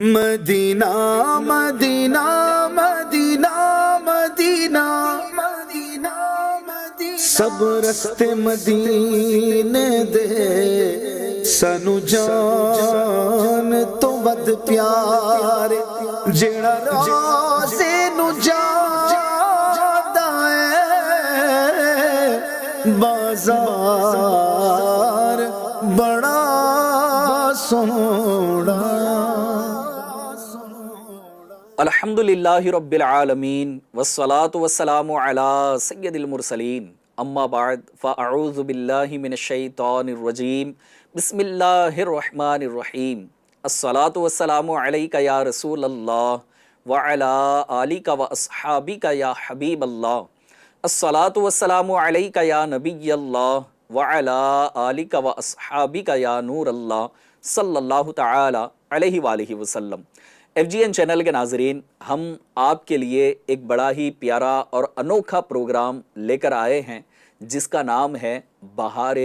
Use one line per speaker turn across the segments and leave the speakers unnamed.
مدینہ مدینہ مدینہ مدینہ مدینہ مدینہ سب رستے مدینے دے سانو جان تو ود پیارے جڑا روزے نو جاندا ہے بازار بڑا سونا۔
الحمدللہ رب العالمین والصلاة والسلام علی سید المرسلین، اما بعد فاعوذ باللہ من الشیطان الرجیم، بسم اللہ الرحمن الرحیم۔ الصلاة والسلام علیک یا رسول اللہ وعلی آلک واصحابک یا حبیب اللہ۔ الصلاة والسلام علیک یا نبی اللہ وعلی آلک واصحابک یا نور اللہ صلی اللہ تعالی علیہ وآلہ وسلم۔ ایف جی این چینل کے ناظرین، ہم آپ کے لیے ایک بڑا ہی پیارا اور انوکھا پروگرام لے کر آئے ہیں جس کا نام ہے بہار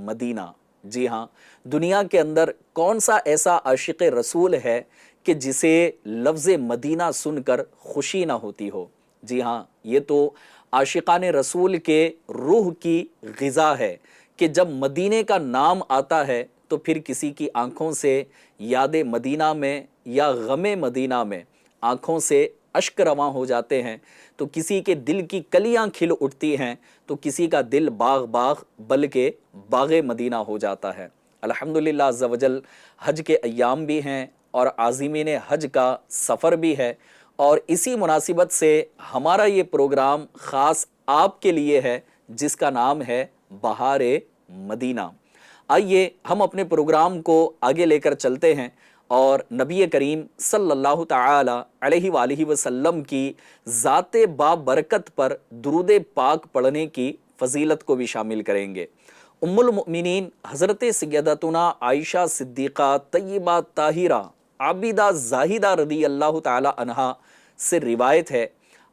مدینہ۔ جی ہاں، دنیا کے اندر کون سا ایسا عاشق رسول ہے کہ جسے لفظ مدینہ سن کر خوشی نہ ہوتی ہو؟ جی ہاں، یہ تو عاشقان رسول کے روح کی غذا ہے کہ جب مدینے کا نام آتا ہے تو پھر کسی کی آنکھوں سے یاد مدینہ میں یا غم مدینہ میں آنکھوں سے اشک رواں ہو جاتے ہیں، تو کسی کے دل کی کلیاں کھل اٹھتی ہیں، تو کسی کا دل باغ باغ بلکہ باغ مدینہ ہو جاتا ہے۔ الحمدللہ عز و جل حج کے ایام بھی ہیں اور عازمین حج کا سفر بھی ہے، اور اسی مناسبت سے ہمارا یہ پروگرام خاص آپ کے لیے ہے جس کا نام ہے بہار مدینہ۔ آئیے ہم اپنے پروگرام کو آگے لے کر چلتے ہیں اور نبی کریم صلی اللہ تعالی علیہ وآلہ وسلم کی ذات بابرکت پر درود پاک پڑھنے کی فضیلت کو بھی شامل کریں گے۔ ام المؤمنین حضرت سیدتنا عائشہ صدیقہ طیبہ طاہرہ عابدہ زاہدہ رضی اللہ تعالی عنہا سے روایت ہے،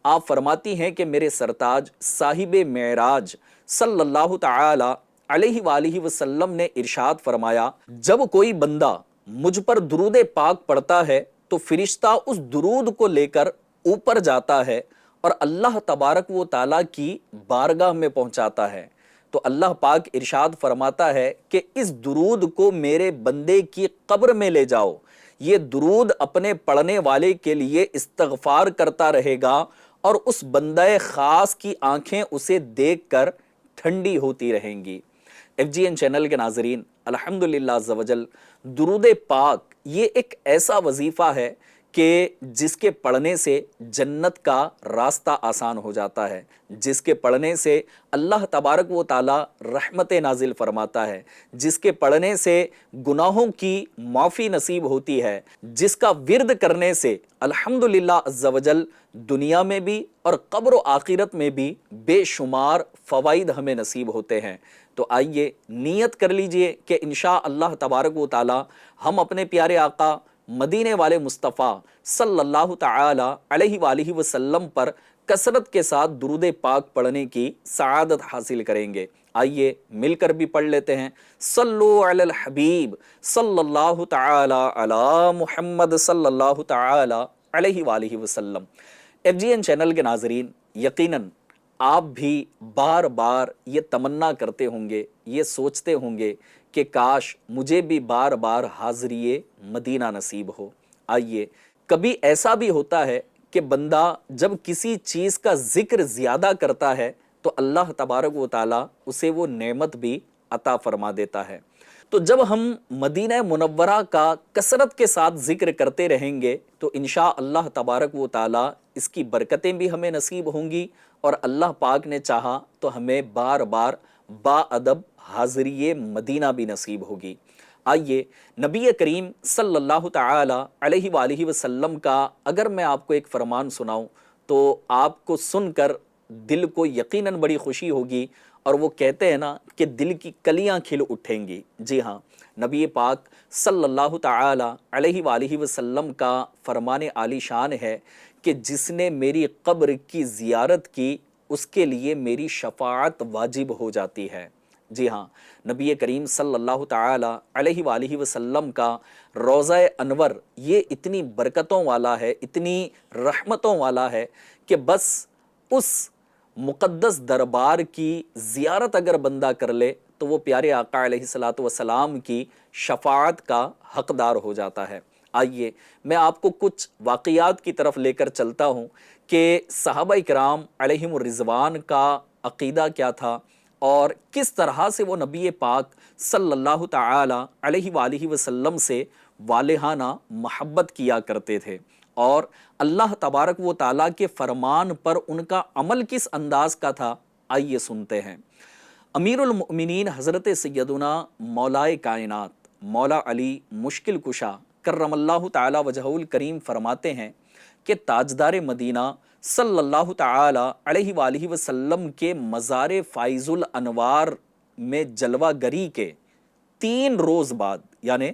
آپ فرماتی ہیں کہ میرے سرتاج صاحب معراج صلی اللہ تعالی علیہ وآلہ وسلم نے ارشاد فرمایا، جب کوئی بندہ مجھ پر درود پاک پڑھتا ہے تو فرشتہ اس درود کو لے کر اوپر جاتا ہے اور اللہ تبارک و تعالیٰ کی بارگاہ میں پہنچاتا ہے، تو اللہ پاک ارشاد فرماتا ہے کہ اس درود کو میرے بندے کی قبر میں لے جاؤ، یہ درود اپنے پڑھنے والے کے لیے استغفار کرتا رہے گا اور اس بندہ خاص کی آنکھیں اسے دیکھ کر ٹھنڈی ہوتی رہیں گی۔ ایف جی این چینل کے ناظرین، الحمدللہ عز و جل درود پاک یہ ایک ایسا وظیفہ ہے کہ جس کے پڑھنے سے جنت کا راستہ آسان ہو جاتا ہے، جس کے پڑھنے سے اللہ تبارک و تعالی رحمت نازل فرماتا ہے، جس کے پڑھنے سے گناہوں کی معافی نصیب ہوتی ہے، جس کا ورد کرنے سے الحمدللہ عز و جل دنیا میں بھی اور قبر و آخرت میں بھی بے شمار فوائد ہمیں نصیب ہوتے ہیں۔ تو آئیے نیت کر لیجئے کہ انشاءاللہ تبارک و تعالی ہم اپنے پیارے آقا مدینے والے مصطفیٰ صلی اللہ تعالی علیہ وآلہ وسلم پر کثرت کے ساتھ درود پاک پڑھنے کی سعادت حاصل کریں گے۔ آئیے مل کر بھی پڑھ لیتے ہیں۔ صلو علی الحبیب صلی اللہ تعالی علی محمد صلی اللہ تعالی علیہ وآلہ وسلم۔ ایف جی این چینل کے ناظرین، یقیناً آپ بھی بار بار یہ تمنا کرتے ہوں گے، یہ سوچتے ہوں گے کہ کاش مجھے بھی بار بار حاضری مدینہ نصیب ہو۔ آئیے کبھی ایسا بھی ہوتا ہے کہ بندہ جب کسی چیز کا ذکر زیادہ کرتا ہے تو اللہ تبارک و تعالیٰ اسے وہ نعمت بھی عطا فرما دیتا ہے۔ تو جب ہم مدینہ منورہ کا کثرت کے ساتھ ذکر کرتے رہیں گے تو انشاءاللہ تبارک و تعالیٰ اس کی برکتیں بھی ہمیں نصیب ہوں گی، اور اللہ پاک نے چاہا تو ہمیں بار بار با ادب حاضری مدینہ بھی نصیب ہوگی۔ آئیے نبی کریم صلی اللہ تعالی علیہ وآلہ وسلم کا اگر میں آپ کو ایک فرمان سناؤں تو آپ کو سن کر دل کو یقیناً بڑی خوشی ہوگی، اور وہ کہتے ہیں نا کہ دل کی کلیاں کھل اٹھیں گی۔ جی ہاں، نبی پاک صلی اللہ تعالی علیہ وآلہ وسلم کا فرمان عالی شان ہے کہ جس نے میری قبر کی زیارت کی اس کے لیے میری شفاعت واجب ہو جاتی ہے۔ جی ہاں، نبی کریم صلی اللہ تعالی علیہ وآلہ وسلم کا روضہ انور یہ اتنی برکتوں والا ہے، اتنی رحمتوں والا ہے کہ بس اس مقدس دربار کی زیارت اگر بندہ کر لے تو وہ پیارے آقا علیہ الصلاۃ والسلام کی شفاعت کا حقدار ہو جاتا ہے۔ آئیے میں آپ کو کچھ واقعات کی طرف لے کر چلتا ہوں کہ صحابہ کرام علیہم الرضوان کا عقیدہ کیا تھا اور کس طرح سے وہ نبی پاک صلی اللہ تعالی علیہ وآلہ وسلم سے والہانہ محبت کیا کرتے تھے، اور اللہ تبارک و تعالیٰ کے فرمان پر ان کا عمل کس انداز کا تھا۔ آئیے سنتے ہیں۔ امیر المؤمنین حضرت سیدنا مولائے کائنات مولا علی مشکل کشا کرم اللہ تعالی وجہہ الکریم فرماتے ہیں کہ تاجدار مدینہ صلی اللہ تعالی علیہ وآلہ وسلم کے مزار فائز الانوار میں جلوہ گری کے 3 روز بعد، یعنی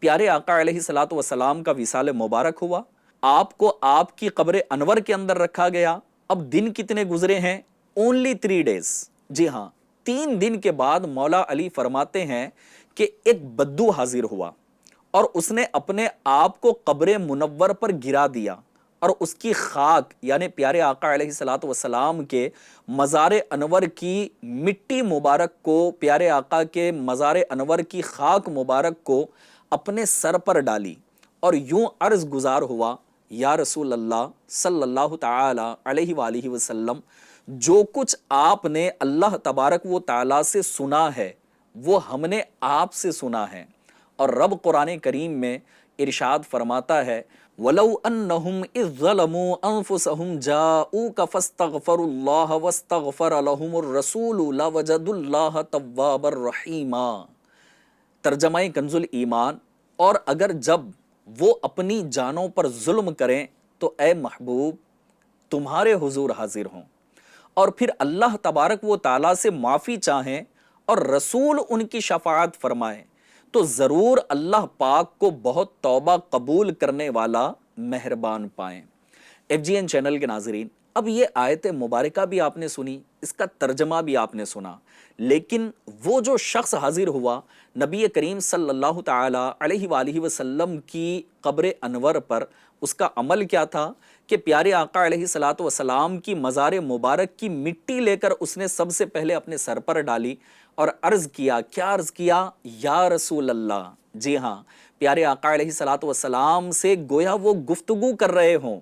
پیارے آقا علیہ الصلاۃ والسلام کا وصال مبارک ہوا، آپ کو آپ کی قبر انور کے اندر رکھا گیا۔ اب دن کتنے گزرے ہیں؟ Only 3 days۔ جی ہاں، 3 دن کے بعد مولا علی فرماتے ہیں کہ ایک بدو حاضر ہوا اور اس نے اپنے آپ کو قبر منور پر گرا دیا، اور اس کی خاک یعنی پیارے آقا علیہ الصلاۃ والسلام کے مزار انور کی مٹی مبارک کو، پیارے آقا کے مزار انور کی خاک مبارک کو اپنے سر پر ڈالی اور یوں عرض گزار ہوا، یا رسول اللہ صلی اللہ تعالی علیہ وآلہ وسلم، جو کچھ آپ نے اللہ تبارک و تعالیٰ سے سنا ہے وہ ہم نے آپ سے سنا ہے۔ اور رب قرآن کریم میں ارشاد فرماتا ہے، وَلَوْ أَنَّهُمْ إِذ ظَّلَمُوا أَنفُسَهُمْ جَاءُوكَ فَاسْتَغْفَرُوا اللَّهَ وَاسْتَغْفَرَ لَهُمُ الرَّسُولُ لَوَجَدُوا اللَّهَ تَوَّابًا رَحِيمًا۔ ترجمہ کنز الایمان، اور اگر جب وہ اپنی جانوں پر ظلم کریں تو اے محبوب تمہارے حضور حاضر ہوں اور پھر اللہ تبارک و تعالیٰ سے معافی چاہیں اور رسول ان کی شفاعت فرمائیں تو ضرور اللہ پاک کو بہت توبہ قبول کرنے والا مہربان پائیں۔ ایف جی این چینل کے ناظرین، اب یہ آیت مبارکہ بھی آپ نے سنی، اس کا ترجمہ بھی آپ نے سنا، لیکن وہ جو شخص حاضر ہوا نبی کریم صلی اللہ تعالی علیہ وآلہ وسلم کی قبر انور پر، اس کا عمل کیا تھا کہ پیارے آقا علیہ الصلاۃ والسلام کی مزار مبارک کی مٹی لے کر اس نے سب سے پہلے اپنے سر پر ڈالی اور عرض کیا، کیا عرض کیا؟ یا رسول اللہ۔ جی ہاں، پیارے آقا علیہ الصلاۃ والسلام سے گویا وہ گفتگو کر رہے ہوں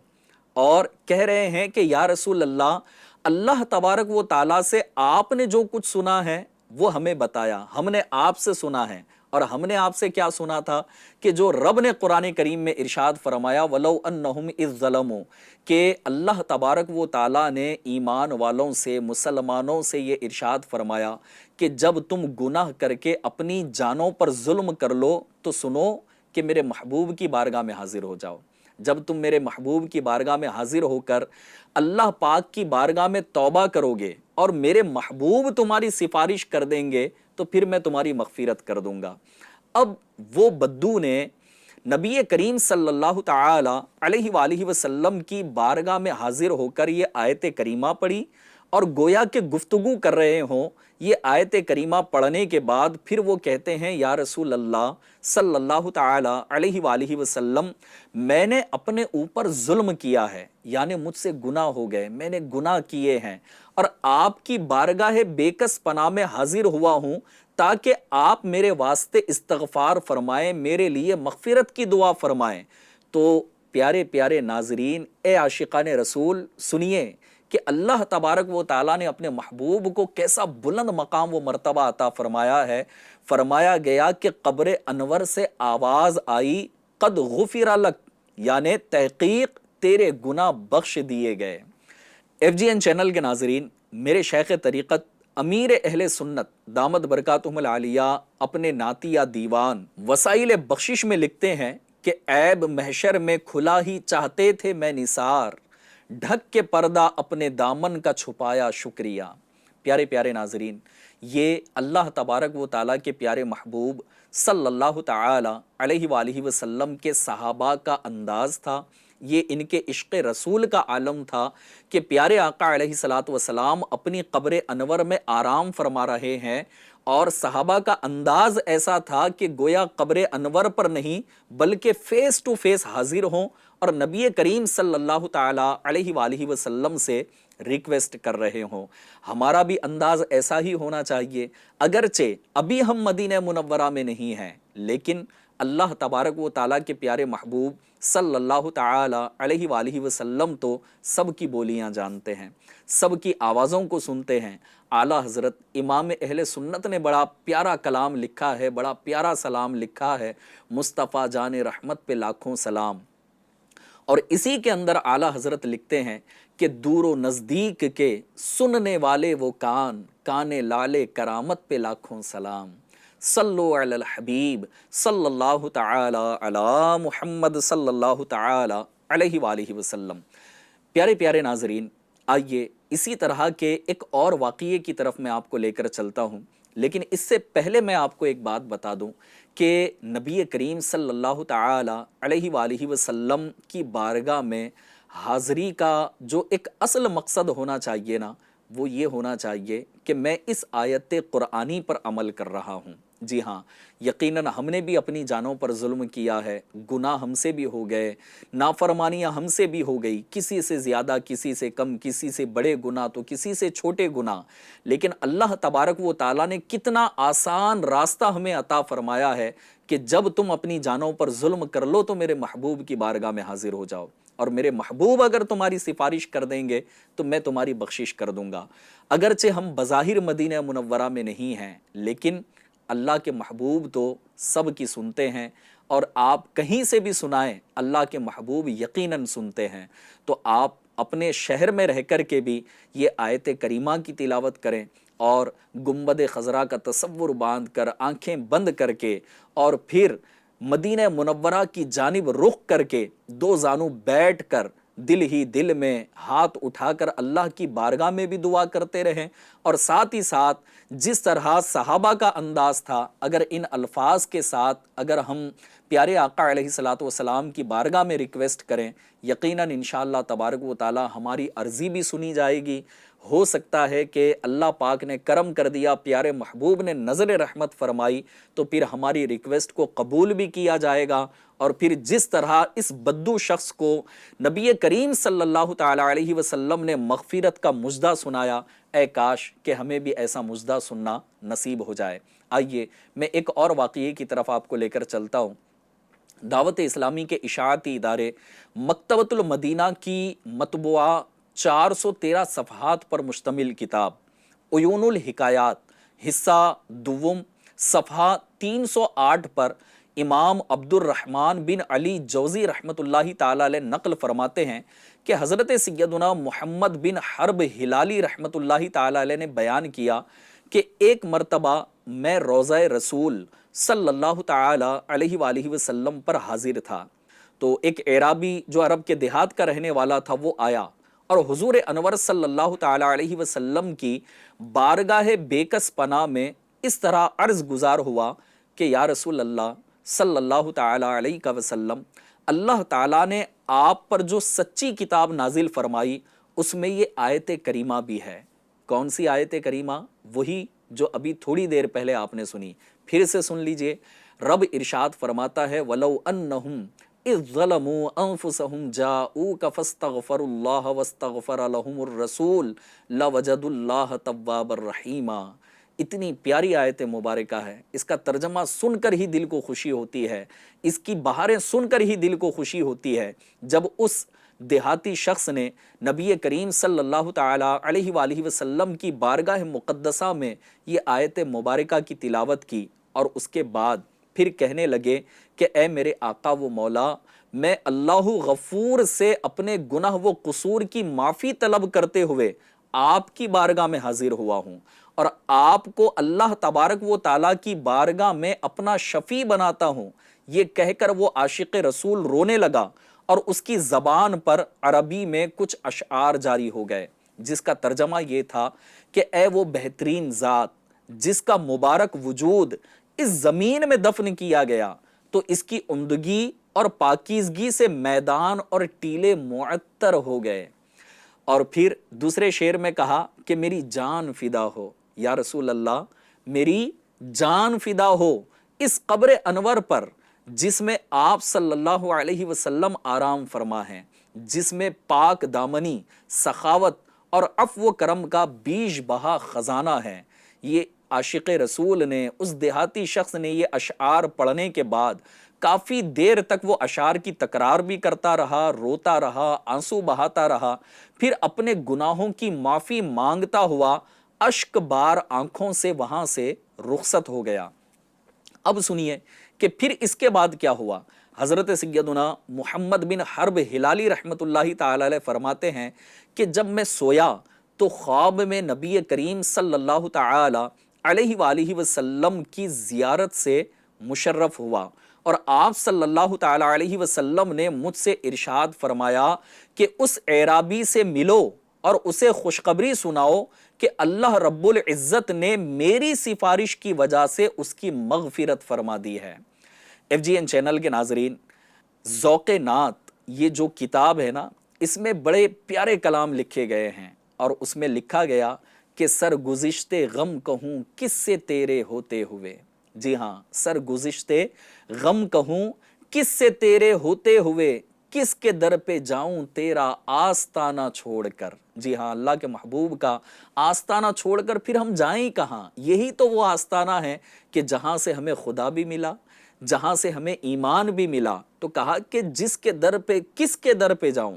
اور کہہ رہے ہیں کہ یا رسول اللہ، اللہ تبارک و تعالیٰ سے آپ نے جو کچھ سنا ہے وہ ہمیں بتایا، ہم نے آپ سے سنا ہے، اور ہم نے آپ سے کیا سنا تھا کہ جو رب نے قرآن کریم میں ارشاد فرمایا، وَلَوْ أَنَّهُمْ إِذ ظَّلَمُوا، کہ اللہ تبارک و تعالیٰ نے ایمان والوں سے، مسلمانوں سے یہ ارشاد فرمایا کہ جب تم گناہ کر کے اپنی جانوں پر ظلم کر لو تو سنو کہ میرے محبوب کی بارگاہ میں حاضر ہو جاؤ۔ جب تم میرے محبوب کی بارگاہ میں حاضر ہو کر اللہ پاک کی بارگاہ میں توبہ کرو گے اور میرے محبوب تمہاری سفارش کر دیں گے تو پھر میں تمہاری مغفرت کر دوں گا۔ اب وہ بدو نے نبی کریم صلی اللہ تعالی علیہ وآلہ وسلم کی بارگاہ میں حاضر ہو کر یہ آیت کریمہ پڑھی اور گویا کہ گفتگو کر رہے ہوں۔ یہ آیت کریمہ پڑھنے کے بعد پھر وہ کہتے ہیں، یا رسول اللہ صلی اللہ تعالی علیہ وآلہ وسلم، میں نے اپنے اوپر ظلم کیا ہے، یعنی مجھ سے گناہ ہو گئے، میں نے گناہ کیے ہیں، اور آپ کی بارگاہ بے کس پناہ میں حاضر ہوا ہوں تاکہ آپ میرے واسطے استغفار فرمائیں، میرے لیے مغفرت کی دعا فرمائیں۔ تو پیارے پیارے ناظرین، اے عاشقان رسول، سنیے کہ اللہ تبارک و تعالیٰ نے اپنے محبوب کو کیسا بلند مقام و مرتبہ عطا فرمایا ہے۔ فرمایا گیا کہ قبر انور سے آواز آئی، قد غفر لک، یعنی تحقیق تیرے گناہ بخش دیے گئے۔ ایف جی این چینل کے ناظرین، میرے شیخ طریقت امیر اہل سنت دامت برکاتہم العالیہ اپنے نعتیہ دیوان وسائل بخشش میں لکھتے ہیں کہ عیب محشر میں کھلا ہی چاہتے تھے میں نثار، ڈھک کے پردہ اپنے دامن کا چھپایا شکریہ۔ پیارے پیارے ناظرین، یہ اللہ تبارک و تعالیٰ کے پیارے محبوب صلی اللہ تعالی علیہ وآلہ وسلم کے صحابہ کا انداز تھا، یہ ان کے عشق رسول کا عالم تھا کہ پیارے آقا علیہ الصلاۃ والسلام اپنی قبر انور میں آرام فرما رہے ہیں، اور صحابہ کا انداز ایسا تھا کہ گویا قبر انور پر نہیں بلکہ فیس ٹو فیس حاضر ہوں اور نبی کریم صلی اللہ تعالی علیہ وآلہ وسلم سے ریکویسٹ کر رہے ہوں۔ ہمارا بھی انداز ایسا ہی ہونا چاہیے، اگرچہ ابھی ہم مدینہ منورہ میں نہیں ہیں، لیکن اللہ تبارک و تعالیٰ کے پیارے محبوب صلی اللہ تعالی علیہ وآلہ وسلم تو سب کی بولیاں جانتے ہیں، سب کی آوازوں کو سنتے ہیں۔ اعلیٰ حضرت امام اہل سنت نے بڑا پیارا کلام لکھا ہے، بڑا پیارا سلام لکھا ہے، مصطفیٰ جان رحمت پہ لاکھوں سلام، اور اسی کے اندر اعلیٰ حضرت لکھتے ہیں کہ دور و نزدیک کے سننے والے وہ کان، کان لالے کرامت پہ لاکھوں سلام، صلو علی الحبیب صلی اللہ تعالی علی محمد صلی اللہ تعالی علیہ وآلہ وسلم۔ پیارے پیارے ناظرین، آئیے اسی طرح کے ایک اور واقعے کی طرف میں آپ کو لے کر چلتا ہوں، لیکن اس سے پہلے میں آپ کو ایک بات بتا دوں کہ نبی کریم صلی اللہ تعالی علیہ وآلہ وسلم کی بارگاہ میں حاضری کا جو ایک اصل مقصد ہونا چاہیے نا، وہ یہ ہونا چاہیے کہ میں اس آیت قرآنی پر عمل کر رہا ہوں۔ جی ہاں، یقیناً ہم نے بھی اپنی جانوں پر ظلم کیا ہے، گناہ ہم سے بھی ہو گئے، نافرمانیاں ہم سے بھی ہو گئی، کسی سے زیادہ، کسی سے کم، کسی سے بڑے گناہ تو کسی سے چھوٹے گناہ، لیکن اللہ تبارک و تعالیٰ نے کتنا آسان راستہ ہمیں عطا فرمایا ہے کہ جب تم اپنی جانوں پر ظلم کر لو تو میرے محبوب کی بارگاہ میں حاضر ہو جاؤ، اور میرے محبوب اگر تمہاری سفارش کر دیں گے تو میں تمہاری بخشش کر دوں گا۔ اگرچہ ہم بظاہر مدینہ منورہ میں نہیں ہیں، لیکن اللہ کے محبوب تو سب کی سنتے ہیں، اور آپ کہیں سے بھی سنائیں اللہ کے محبوب یقیناً سنتے ہیں۔ تو آپ اپنے شہر میں رہ کر کے بھی یہ آیت کریمہ کی تلاوت کریں، اور گنبد خضرا کا تصور باندھ کر، آنکھیں بند کر کے، اور پھر مدینہ منورہ کی جانب رخ کر کے دو زانوں بیٹھ کر دل ہی دل میں ہاتھ اٹھا کر اللہ کی بارگاہ میں بھی دعا کرتے رہیں، اور ساتھ ہی ساتھ جس طرح صحابہ کا انداز تھا، اگر ان الفاظ کے ساتھ اگر ہم پیارے آقا علیہ الصلاۃ والسلام کی بارگاہ میں ریکویسٹ کریں، یقیناً انشاءاللہ تبارک و تعالی ہماری عرضی بھی سنی جائے گی۔ ہو سکتا ہے کہ اللہ پاک نے کرم کر دیا، پیارے محبوب نے نظر رحمت فرمائی، تو پھر ہماری ریکویسٹ کو قبول بھی کیا جائے گا، اور پھر جس طرح اس بدو شخص کو نبی کریم صلی اللہ تعالی علیہ وسلم نے مغفرت کا مژدہ سنایا، اے کاش کہ ہمیں بھی ایسا مژدہ سننا نصیب ہو جائے۔ آئیے میں ایک اور واقعے کی طرف آپ کو لے کر چلتا ہوں۔ دعوت اسلامی کے اشاعتی ادارے مکتبۃ المدینہ کی مطبوعہ 413 صفحات پر مشتمل کتاب عیون الحکایات حصہ دوم صفحہ 308 پر امام عبد الرحمن بن علی جوزی رحمۃ اللہ تعالی علیہ نقل فرماتے ہیں کہ حضرت سیدنا محمد بن حرب ہلالی رحمۃ اللہ تعالی علیہ نے بیان کیا کہ ایک مرتبہ میں روضہ رسول صلی اللہ تعالی علیہ وآلہ وسلم پر حاضر تھا، تو ایک اعرابی جو عرب کے دیہات کا رہنے والا تھا وہ آیا اور حضور انور صلی اللہ تعالی علیہ وسلم کی بارگاہ بیکس پناہ میں اس طرح عرض گزار ہوا کہ یا رسول اللہ صلی اللہ تعالی علیہ وسلم، اللہ تعالیٰ نے آپ پر جو سچی کتاب نازل فرمائی اس میں یہ آیت کریمہ بھی ہے۔ کون سی آیت کریمہ؟ وہی جو ابھی تھوڑی دیر پہلے آپ نے سنی، پھر سے سن لیجئے۔ رب ارشاد فرماتا ہے وَلَوْ أَنَّهُمْ اِذْ ظَلَمُوا أَنفُسَهُمْ جَاءُوكَ فَاسْتَغْفَرُوا اللَّهَ وَاسْتَغْفَرَ لَهُمُ الرَّسُولُ لَوَجَدُوا اللَّهَ تَوَّابًا رَحِيمًا۔ اتنی پیاری آیت مبارکہ ہے، اس کا ترجمہ سن کر ہی دل کو خوشی ہوتی ہے، اس کی بہاریں سن کر ہی دل کو خوشی ہوتی ہے۔ جب اس دیہاتی شخص نے نبی کریم صلی اللہ تعالی علیہ وآلہ وسلم کی بارگاہ مقدسہ میں یہ آیت مبارکہ کی تلاوت کی، اور اس کے بعد پھر کہنے لگے کہ اے میرے آقا و مولا، میں اللہ غفور سے اپنے گناہ و قصور کی معافی طلب کرتے ہوئے آپ کی بارگاہ میں حاضر ہوا ہوں، اور آپ کو اللہ تبارک و تعالیٰ کی بارگاہ میں اپنا شفیع بناتا ہوں۔ یہ کہہ کر وہ عاشق رسول رونے لگا، اور اس کی زبان پر عربی میں کچھ اشعار جاری ہو گئے جس کا ترجمہ یہ تھا کہ اے وہ بہترین ذات جس کا مبارک وجود اس زمین میں دفن کیا گیا تو اس کی عمدگی اور پاکیزگی سے میدان اور ٹیلے معطر ہو گئے۔ اور پھر دوسرے شعر میں کہا کہ میری جان فدا ہو، یا رسول اللہ میری جان فدا ہو اس قبر انور پر جس میں آپ صلی اللہ علیہ وسلم آرام فرما ہیں، جس میں پاک دامنی، سخاوت اور عفو و کرم کا بیش بہا خزانہ ہے۔ یہ عاشق رسول نے، اس دیہاتی شخص نے یہ اشعار پڑھنے کے بعد کافی دیر تک وہ اشعار کی تکرار بھی کرتا رہا، روتا رہا، آنسو بہاتا رہا، پھر اپنے گناہوں کی معافی مانگتا ہوا اشک بار آنکھوں سے وہاں سے رخصت ہو گیا۔ اب سنیے کہ پھر اس کے بعد کیا ہوا۔ حضرت سیدنا محمد بن حرب ہلالی رحمۃ اللہ تعالی علیہ فرماتے ہیں کہ جب میں سویا تو خواب میں نبی کریم صلی اللہ تعالی علیہ وآلہ وسلم کی زیارت سے مشرف ہوا، اور آپ صلی اللہ تعالی علیہ وسلم نے مجھ سے ارشاد فرمایا کہ اس اعرابی سے ملو اور اسے خوشخبری سناؤ کہ اللہ رب العزت نے میری سفارش کی وجہ سے اس کی مغفرت فرما دی ہے۔ ایف جی این چینل کے ناظرین، ذوق نعت یہ جو کتاب ہے نا، اس میں بڑے پیارے کلام لکھے گئے ہیں، اور اس میں لکھا گیا کہ سرگزشتے غم کہوں کس سے تیرے ہوتے ہوئے۔ جی ہاں، سرگزشتے غم کہوں کس سے تیرے ہوتے ہوئے، کس کے در پہ جاؤں تیرا آستانہ چھوڑ کر۔ جی ہاں، اللہ کے محبوب کا آستانہ چھوڑ کر پھر ہم جائیں کہاں؟ یہی تو وہ آستانہ ہے کہ جہاں سے ہمیں خدا بھی ملا، جہاں سے ہمیں ایمان بھی ملا۔ تو کہا کہ جس کے در پہ، کس کے در پہ جاؤں،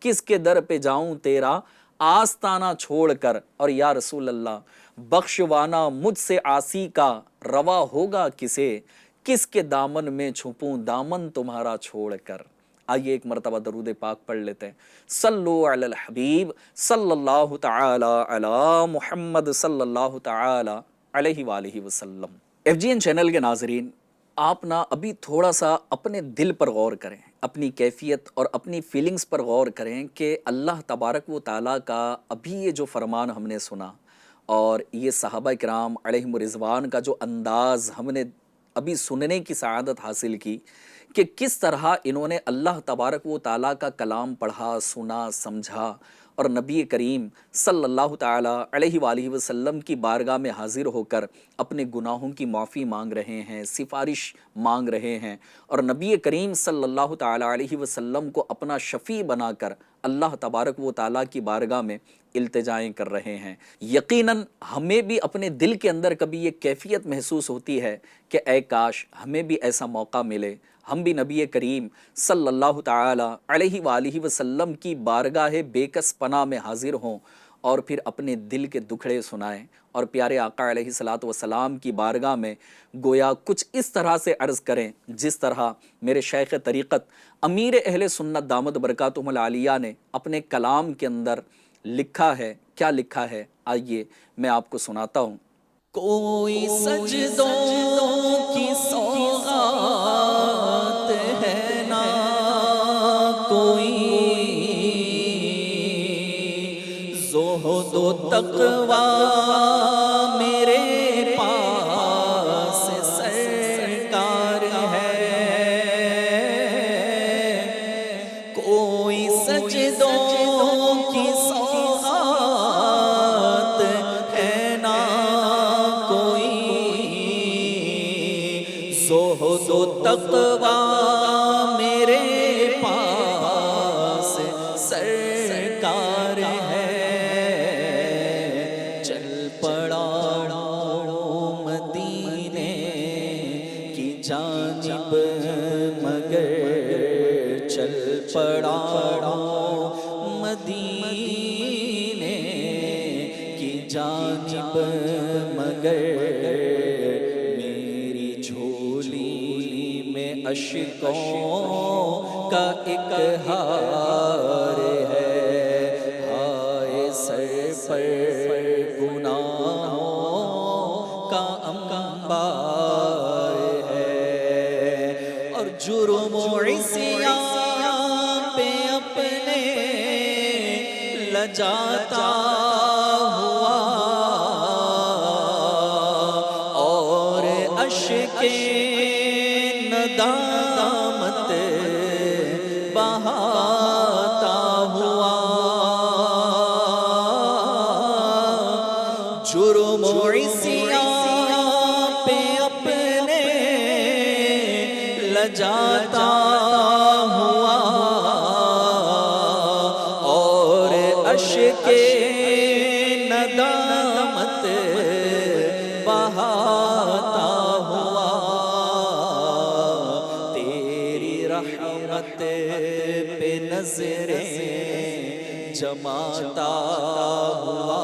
کس کے در پہ جاؤں تیرا آستانہ چھوڑ کر، اور یا رسول اللہ بخشوانا مجھ سے عاصی کا روا ہوگا کسے، کس کے دامن میں چھپوں دامن تمہارا چھوڑ کر۔ آئیے ایک مرتبہ درود پاک پڑھ لیتے ہیں۔ صلو علی الحبیب صلی اللہ تعالی علی محمد صلی اللہ تعالی علیہ وآلہ وسلم۔ ایف جی این چینل کے ناظرین، آپ نا ابھی تھوڑا سا اپنے دل پر غور کریں، اپنی کیفیت اور اپنی فیلنگز پر غور کریں کہ اللہ تبارک و تعالیٰ کا ابھی یہ جو فرمان ہم نے سنا، اور یہ صحابہ کرام علیہم رضوان کا جو انداز ہم نے ابھی سننے کی سعادت حاصل کی کہ کس طرح انہوں نے اللہ تبارک و تعالیٰ کا کلام پڑھا، سنا، سمجھا، اور نبی کریم صلی اللہ تعالیٰ علیہ وآلہ وسلم کی بارگاہ میں حاضر ہو کر اپنے گناہوں کی معافی مانگ رہے ہیں، سفارش مانگ رہے ہیں، اور نبی کریم صلی اللہ تعالیٰ علیہ وسلم کو اپنا شفیع بنا کر اللہ تبارک و تعالیٰ کی بارگاہ میں التجائیں کر رہے ہیں۔ یقیناً ہمیں بھی اپنے دل کے اندر کبھی یہ کیفیت محسوس ہوتی ہے کہ اے کاش ہمیں بھی ایسا موقع ملے، ہم بھی نبی کریم صلی اللہ تعالی علیہ وآلہ وسلم کی بارگاہ بے کس پناہ میں حاضر ہوں، اور پھر اپنے دل کے دکھڑے سنائیں، اور پیارے آقا علیہ الصلاۃ والسلام کی بارگاہ میں گویا کچھ اس طرح سے عرض کریں جس طرح میرے شیخ طریقت امیر اہل سنت دامت برکاتہم العالیہ نے اپنے کلام کے اندر لکھا ہے۔ کیا لکھا ہے؟ آئیے میں آپ کو سناتا ہوں۔ کوئی سجدوں کی سوغات ہے نا، کوئی زہد و تقوی میرے پاس سرکار ہے، کوئی سجدوں کی سوغات ہے نا، کوئی زہد و تقوی میرے پاس سرکار ہے، چل پڑا مدینے کی جانب مگر، چل پڑا مدینے کی جانب مگر، میری جھولی میں اشکوں کا ایک ہار ہے، ہائے سر پر گناہوں کا انبار ہے، اور جرم و عصیان پہ اپنے لجاتا ہوا، اور اشک ہوا، جرم و عصیان پہ اپنے لجاتا ہوا، اور اشک ندامت بہاتا ہوا، تیری رحمت پہ نظریں جماتا ہوا،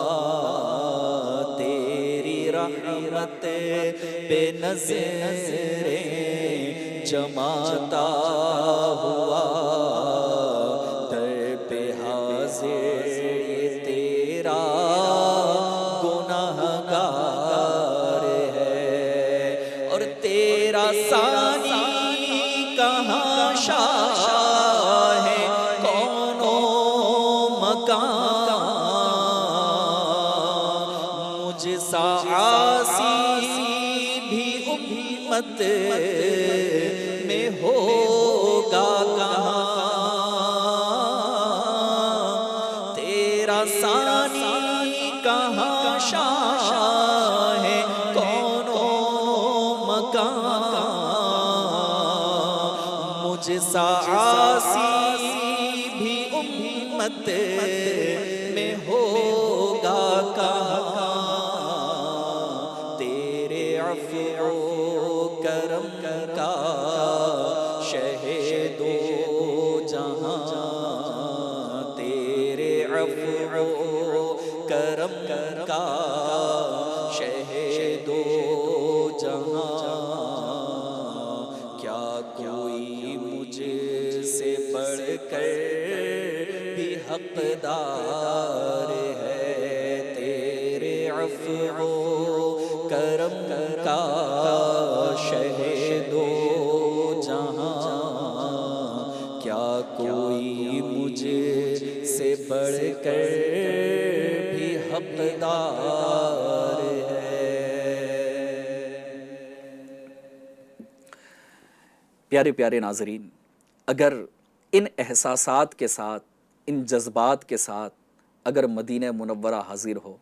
تیری رحمت پہ نظریں جماتا ہوا، در پہ حاضر یہ تیرا گناہگار ہے، اور تیرا ثانی کہاں شاہ ہے کون و مکان، مجھ سا عاصی بھی امت میں ہوگا کہاں، تیرا ثانی کہاں شاہ ہے کون و مکان، مجھ سا عاصی بھی امت میں ہوگا کہاں، تیرے عفو و کرم کا شہ دو جہاں، تیرے عفو و کرم کا شہ دو جہاں، کیا کوئی مجھ سے بڑھ کر بھی حقدار ہے، تیرے عفو و کرم کا شہ دو جہاں، کیا کوئی مجھ سے بڑھ کر بھی حقدار ہے۔ پیارے پیارے ناظرین، اگر ان احساسات کے ساتھ، ان جذبات کے ساتھ اگر مدینہ منورہ حاضر ہو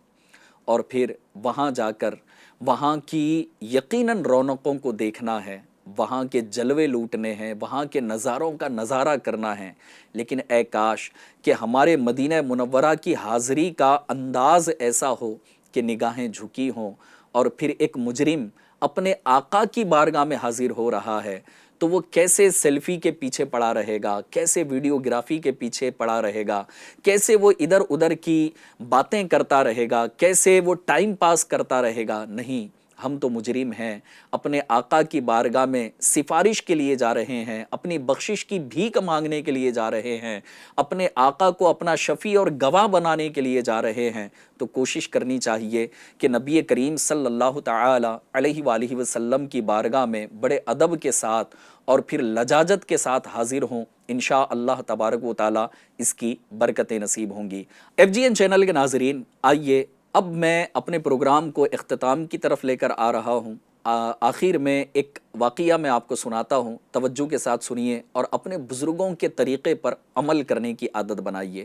اور پھر وہاں جا کر وہاں کی یقیناً رونقوں کو دیکھنا ہے، وہاں کے جلوے لوٹنے ہیں، وہاں کے نظاروں کا نظارہ کرنا ہے، لیکن اے کاش کہ ہمارے مدینہ منورہ کی حاضری کا انداز ایسا ہو کہ نگاہیں جھکی ہوں، اور پھر ایک مجرم اپنے آقا کی بارگاہ میں حاضر ہو رہا ہے تو وہ کیسے سیلفی کے پیچھے پڑا رہے گا، کیسے ویڈیوگرافی کے پیچھے پڑا رہے گا، کیسے وہ ادھر ادھر کی باتیں کرتا رہے گا، کیسے وہ ٹائم پاس کرتا رہے گا۔ نہیں، ہم تو مجرم ہیں، اپنے آقا کی بارگاہ میں سفارش کے لیے جا رہے ہیں، اپنی بخشش کی بھیک مانگنے کے لیے جا رہے ہیں، اپنے آقا کو اپنا شفیع اور گواہ بنانے کے لیے جا رہے ہیں، تو کوشش کرنی چاہیے کہ نبی کریم صلی اللہ تعالی علیہ وآلہ وسلم کی بارگاہ میں بڑے ادب کے ساتھ اور پھر لجاجت کے ساتھ حاضر ہوں، انشاءاللہ تبارک و تعالی اس کی برکتیں نصیب ہوں گی۔ ایف جی این چینل کے ناظرین، آئیے اب میں اپنے پروگرام کو اختتام کی طرف لے کر آ رہا ہوں۔ آخر میں ایک واقعہ میں آپ کو سناتا ہوں، توجہ کے ساتھ سنیے اور اپنے بزرگوں کے طریقے پر عمل کرنے کی عادت بنائیے۔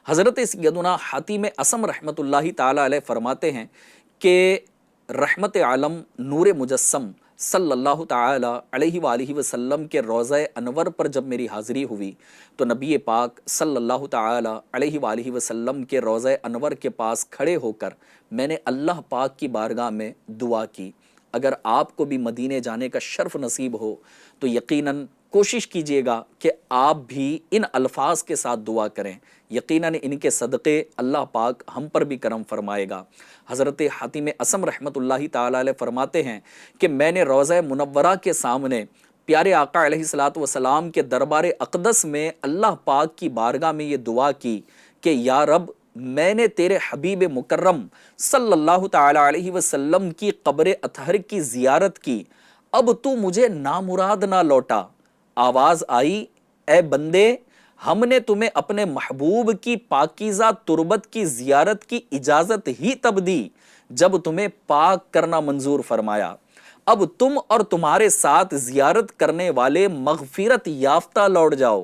حضرت سیدنا حاتم اصم رحمۃ اللہ تعالی علیہ فرماتے ہیں کہ رحمت عالم نور مجسم صلی اللہ تعالی علیہ وآلہ وسلم کے روضہ انور پر جب میری حاضری ہوئی تو نبی پاک صلی اللہ تعالی علیہ وآلہ وسلم کے روضہ انور کے پاس کھڑے ہو کر میں نے اللہ پاک کی بارگاہ میں دعا کی۔ اگر آپ کو بھی مدینے جانے کا شرف نصیب ہو تو یقیناً کوشش کیجئے گا کہ آپ بھی ان الفاظ کے ساتھ دعا کریں، یقیناً ان کے صدقے اللہ پاک ہم پر بھی کرم فرمائے گا۔ حضرت حاتم اصم رحمۃ اللہ تعالی علیہ فرماتے ہیں کہ میں نے روضہ منورہ کے سامنے پیارے آقا علیہ الصلوۃ والسلام کے دربار اقدس میں اللہ پاک کی بارگاہ میں یہ دعا کی کہ یا رب، میں نے تیرے حبیب مکرم صلی اللہ تعالی علیہ وسلم کی قبر اطہر کی زیارت کی، اب تو مجھے نامراد نہ لوٹا۔ آواز آئی، اے بندے، ہم نے تمہیں اپنے محبوب کی پاکیزہ تربت کی زیارت کی اجازت ہی تب دی جب تمہیں پاک کرنا منظور فرمایا۔ اب تم اور تمہارے ساتھ زیارت کرنے والے مغفرت یافتہ لوٹ جاؤ۔